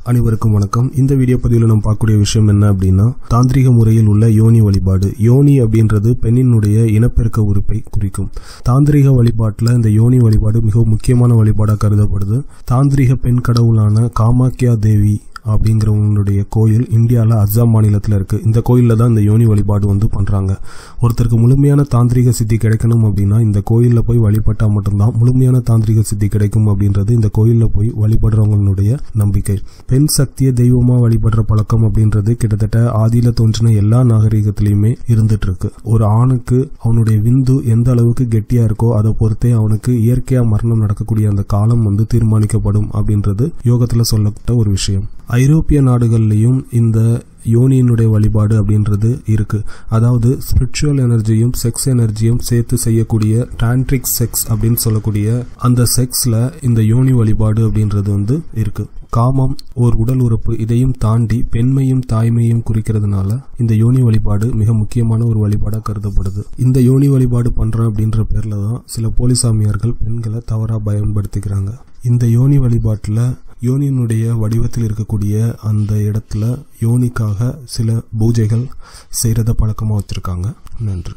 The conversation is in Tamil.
அனைவருக்கும் வணக்கம். இந்த வீடியோ பதிவில் நம்ம பார்க்கக்கூடிய விஷயம் என்ன அப்படின்னா, தாந்திரிக முறையில் உள்ள யோனி வழிபாடு. யோனி அப்படின்றது பெண்ணினுடைய இனப்பெருக்க உறுப்பை குறிக்கும். தாந்திரிக வழிபாட்டில் இந்த யோனி வழிபாடு மிகவும் முக்கியமான வழிபாடாக கருதப்படுது. தாந்திரிக பெண் கடவுளான காமாக்கியா தேவி அப்படிங்கிறவங்களுடைய கோயில் இந்தியாவில் அஸ்ஸாம் மாநிலத்தில் இருக்குது. இந்த கோயிலில் தான் இந்த யோனி வழிபாடு பண்ணுறாங்க. ஒருத்தருக்கு முழுமையான தாந்திரிக சித்தி கிடைக்கணும் அப்படின்னா இந்த கோயிலில் போய் வழிபட்டால் மட்டும்தான் முழுமையான தாந்திரிக சித்தி கிடைக்கும் அப்படின்றது இந்த கோயிலில் போய் வழிபடுறவங்களுடைய நம்பிக்கை. பெண் சக்தியை தெய்வமாக வழிபடுற பழக்கம் அப்படின்றது கிட்டத்தட்ட ஆதியில் தோன்றின எல்லா நாகரிகத்திலையுமே இருந்துட்டு இருக்கு. ஒரு ஆணுக்கு அவனுடைய விந்து எந்த அளவுக்கு கெட்டியா இருக்கோ அதை பொறுத்தே அவனுக்கு இயற்கையா மரணம் நடக்கக்கூடிய அந்த காலம் தீர்மானிக்கப்படும் அப்படின்றது யோகத்தில் சொல்லப்பட்ட ஒரு விஷயம். ஐரோப்பிய நாடுகள்லையும் இந்த யோனியினுடைய வழிபாடு அப்படின்றது இருக்கு. அதாவது ஸ்பிரிச்சுவல் எனர்ஜியும் செக்ஸ் எனர்ஜியும் சேர்த்து செய்யக்கூடிய டான்ட்ரிக் செக்ஸ் அப்படின்னு சொல்லக்கூடிய அந்த செக்ஸ்ல இந்த யோனி வழிபாடு அப்படின்றது இருக்கு. காமம் ஒரு உடல் உறுப்பு, இதையும் தாண்டி பெண்மையும் தாய்மையும் குறிக்கிறதுனால இந்த யோனி வழிபாடு மிக முக்கியமான ஒரு வழிபாடாக கருதப்படுது. இந்த யோனி வழிபாடு பண்றோம் அப்படின்ற பேர்ல தான் சில போலிசாமியார்கள் பெண்களை தவறா பயன்படுத்திக்கிறாங்க. இந்த யோனி வழிபாட்டுல யோனியினுடைய வடிவத்தில் இருக்கக்கூடிய அந்த இடத்துல யோனிக்காக சில பூஜைகள் செய்யறத பழக்கமா வச்சிருக்காங்க. நன்றி.